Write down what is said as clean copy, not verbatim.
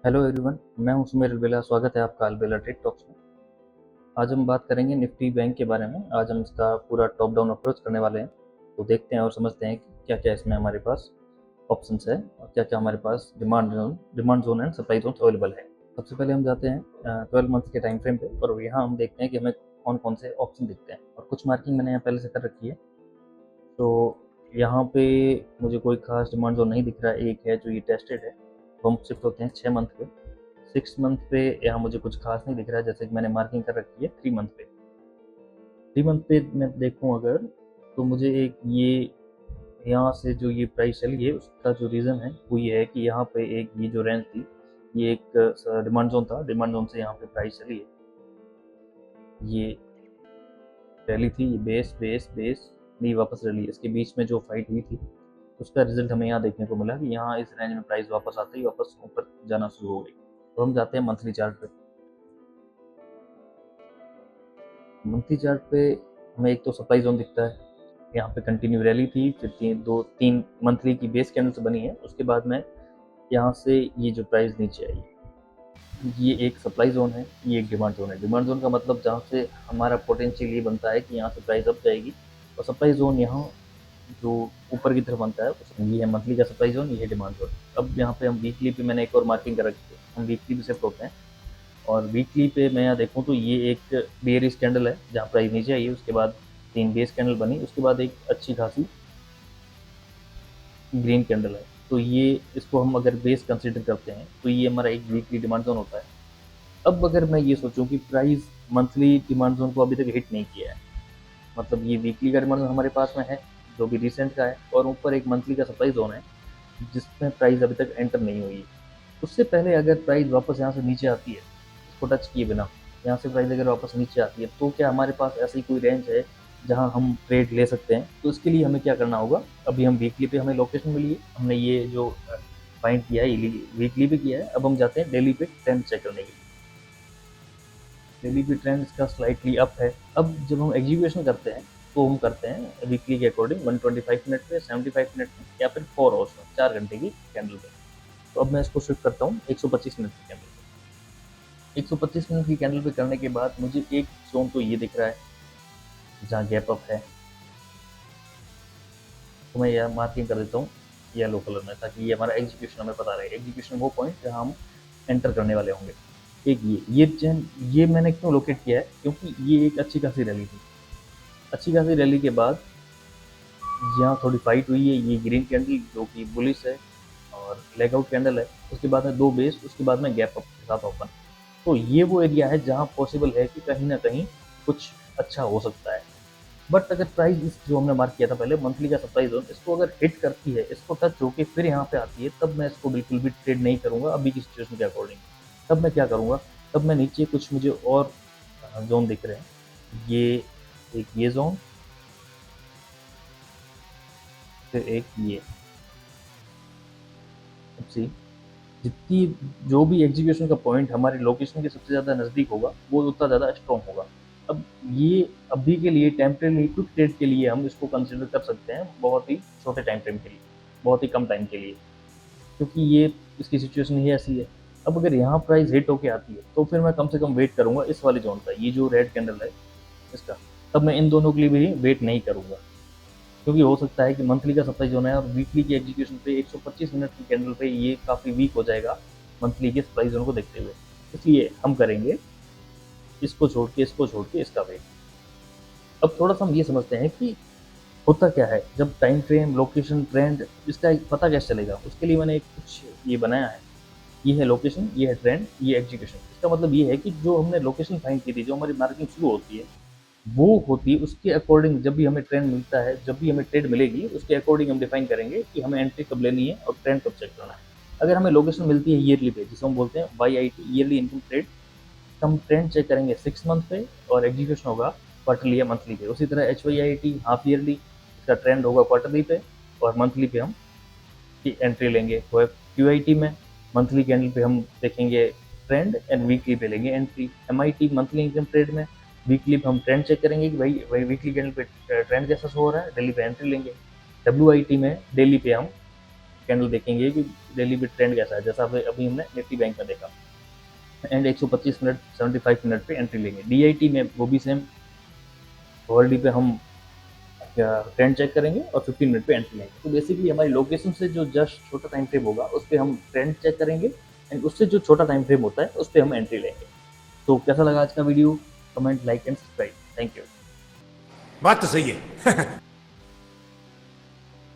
Hello everyone, मैं हूं सुमेर अलबेला। स्वागत है आपका अलबेला ट्रेड टॉक्स में। आज हम बात करेंगे निफ्टी बैंक के बारे में। आज हम इसका पूरा टॉप डाउन अप्रोच करने वाले हैं। तो देखते हैं और समझते हैं कि क्या क्या इसमें हमारे पास ऑप्शंस है और क्या क्या हमारे पास demand zone and supply zone available है। सबसे पहले हम जाते हैं 12 मंथ के टाइम फ्रेम पे और यहाँ हम देखते हैं कि हमें कौन कौन से ऑप्शन दिखते हैं और कुछ मार्किंग मैंने यहाँ पहले से कर रखी है। तो यहाँ पे मुझे कोई खास डिमांड जोन नहीं दिख रहा है। एक है जो ये टेस्टेड है। तो हम शिफ्ट होते हैं 6 मंथ पे। 6 मंथ पे यहाँ मुझे कुछ खास नहीं दिख रहा है, जैसे कि मैंने मार्किंग कर रखी है 3 मंथ पे। 3 मंथ पे मैं देखूँ अगर, तो मुझे एक ये यहाँ से जो ये प्राइस चली है उसका जो रीज़न है वो ये है कि यहाँ पे एक ये जो रेंज थी, ये एक डिमांड जोन था। डिमांड जोन से यहाँ पे प्राइस चली है, ये रैली थी, ये बेस बेस बेस नहीं वापस रैली। इसके बीच में जो फाइट हुई थी उसका रिजल्ट हमें यहाँ देखने को मिला कि यहाँ इस रेंज में प्राइस वापस आते ही वापस ऊपर जाना शुरू हो गई। तो हम जाते हैं मंथली चार्ट पे। मंथली चार्ट पे हमें एक तो सप्लाई जोन दिखता है। यहाँ पे कंटिन्यू रैली थी, फिर तीन मंथली की बेस कैंडल से बनी है। उसके बाद में यहाँ से ये जो प्राइस नीचे आई, ये एक सप्लाई जोन है, ये एक डिमांड जोन है। डिमांड जोन का मतलब जहाँ से हमारा पोटेंशियल ये बनता है कि यहाँ से प्राइस अप जाएगी, और सप्लाई जोन यहाँ जो ऊपर की तरफ बनता है, ये है मंथली का सप्लाई जोन, ये है डिमांड जोन। अब यहाँ पे हम वीकली पे मैंने एक और मार्किंग कर रखी है, हम वीकली पे शिफ्ट होते हैं। और वीकली पे मैं यहाँ देखूँ तो ये एक बेयरिश कैंडल है जहाँ प्राइस नीचे आई है। उसके बाद 3 बेस कैंडल बनी, उसके बाद एक अच्छी खासी ग्रीन कैंडल है। तो ये इसको हम अगर बेस कंसिडर करते हैं तो ये हमारा एक वीकली डिमांड जोन होता है। अब अगर मैं ये सोचूं कि प्राइस मंथली डिमांड जोन को अभी तक हिट नहीं किया है, मतलब ये वीकली का डिमांड जोन हमारे पास में है जो भी रिसेंट का है, और ऊपर एक मंथली का सप्लाई जोन है जिसमें प्राइस अभी तक एंटर नहीं हुई है। उससे पहले अगर प्राइस वापस यहाँ से नीचे आती है, इसको टच किए बिना यहाँ से प्राइस अगर वापस नीचे आती है, तो क्या हमारे पास ऐसी कोई रेंज है जहाँ हम ट्रेड ले सकते हैं? तो इसके लिए हमें क्या करना होगा, अभी हम वीकली पे हमें लोकेशन मिली है, हमने ये जो फाइंड किया है वीकली पे किया है। अब हम जाते हैं डेली पे ट्रेंड चेक करने के लिए। डेली पे ट्रेंड इसका स्लाइटली अप है। अब जब हम एग्जीक्यूशन करते हैं तो हम करते हैं वीकली के अकॉर्डिंग 125 मिनट पे, 75 मिनट में, या फिर 4 आवर्स में, 4 घंटे की कैंडल पे। तो अब मैं इसको शिफ्ट करता हूँ 125 मिनट की कैंडल पे। 125 मिनट की कैंडल पे करने के बाद मुझे एक जोन तो ये दिख रहा है जहाँ गैप अप है, तो मैं यह मार्किंग कर देता हूँ येलो कलर में, ताकि ये हमारा एग्जीक्यूशन हमें पता रहे। एग्जीक्यूशन वो पॉइंट जहाँ हम एंटर करने वाले होंगे। एक ये चेन ये मैंने क्यों लोकेट किया है, क्योंकि ये एक अच्छी खासी रैली थी। अच्छी खासी रैली के बाद यहाँ थोड़ी फाइट हुई है। ये ग्रीन कैंडल जो कि बुलिश है और लेग आउट कैंडल है, उसके बाद में 2 बेस, उसके बाद में गैप अप के साथ ओपन। तो ये वो एरिया है जहाँ पॉसिबल है कि कहीं ना कहीं कुछ अच्छा हो सकता है। बट अगर प्राइस इस जो हमने मार्क किया था पहले मंथली का सप्लाई जोन, इसको अगर हिट करती है, इसको टच होके फिर यहाँ पे आती है, तब मैं इसको बिल्कुल भी ट्रेड नहीं करूंगा अभी की सिचुएशन के अकॉर्डिंग। तब मैं क्या करूंगा, तब मैं नीचे कुछ मुझे और जोन दिख रहे हैं। ये जोन, फिर एक ये। सी जितनी जो भी एग्जीक्यूशन का पॉइंट हमारे लोकेशन के सबसे ज़्यादा नज़दीक होगा, वो उतना ज़्यादा स्ट्रॉन्ग होगा। अब ये अभी के लिए टेम्परेरी क्विक ट्रेड के लिए हम इसको कंसिडर कर सकते हैं, बहुत ही छोटे टाइम फ्रेम के लिए, बहुत ही कम टाइम के लिए, क्योंकि ये इसकी सिचुएशन ही ऐसी है। अब अगर यहाँ प्राइस हिट होके आती है तो फिर मैं कम से कम वेट करूंगा इस वाले जोन का, ये जो रेड कैंडल है इसका। तब मैं इन दोनों के लिए भी वेट नहीं करूंगा, क्योंकि हो सकता है कि मंथली का सप्लाई जोन है और वीकली की एग्जीक्यूशन पे 125 मिनट की कैंडल पे ये काफ़ी वीक हो जाएगा मंथली के सप्लाई जोन को देखते हुए। इसलिए हम करेंगे इसको छोड़ के इसका वेट। अब थोड़ा सा हम ये समझते हैं कि होता क्या है जब टाइम फ्रेम, लोकेशन, ट्रेंड, इसका एक पता कैसे चलेगा। उसके लिए मैंने एक कुछ ये बनाया है। ये है लोकेशन, ये है ट्रेंड, ये एग्जीक्यूशन। इसका मतलब ये है कि जो हमने लोकेशन फाइंड की थी, जो हमारी मार्किंग शुरू होती है, वो होती है उसके अकॉर्डिंग। जब भी हमें ट्रेंड मिलता है, जब भी हमें ट्रेड मिलेगी, उसके अकॉर्डिंग हम डिफाइन करेंगे कि हमें एंट्री कब लेनी है और ट्रेंड कब चेक करना है। अगर हमें लोकेशन मिलती है ईयरली पे, जिसे हम बोलते हैं YIT, ईयरली इनकम ट्रेड, तो हम ट्रेंड चेक करेंगे 6 मंथ पे और एग्जीक्यूशन होगा क्वार्टरली या मंथली पे। उसी तरह HYIT हाफ ईयरली, इसका ट्रेंड होगा क्वार्टरली पे और मंथली पे हम की एंट्री लेंगे। वो QIT में मंथली कैंडल पे हम देखेंगे ट्रेंड एंड वीकली पे लेंगे entry. MIT monthly income trade में वीकली पे हम ट्रेंड चेक करेंगे कि भाई वही वीकली कैंडल पे ट्रेंड कैसा शो हो रहा है, डेली पे एंट्री लेंगे। WIT में डेली पे हम कैंडल देखेंगे कि डेली भी ट्रेंड कैसा है, जैसा अभी हमने निफ्टी बैंक में देखा। एंड 125 मिनट 75 मिनट पे एंट्री लेंगे। डीआईटी में वो भी सेम, ओवरडी पे हम ट्रेंड चेक करेंगे और 15 मिनट पे एंट्री लेंगे। तो बेसिकली हमारी लोकेशन से जो जस्ट छोटा टाइम फ्रेम होगा उस पर हम ट्रेंड चेक करेंगे, एंड उससे जो छोटा टाइम फ्रेम होता है उस पर हम एंट्री लेंगे। तो कैसा लगा आज का video? Comment, like and subscribe. Thank you. बात तो सही है।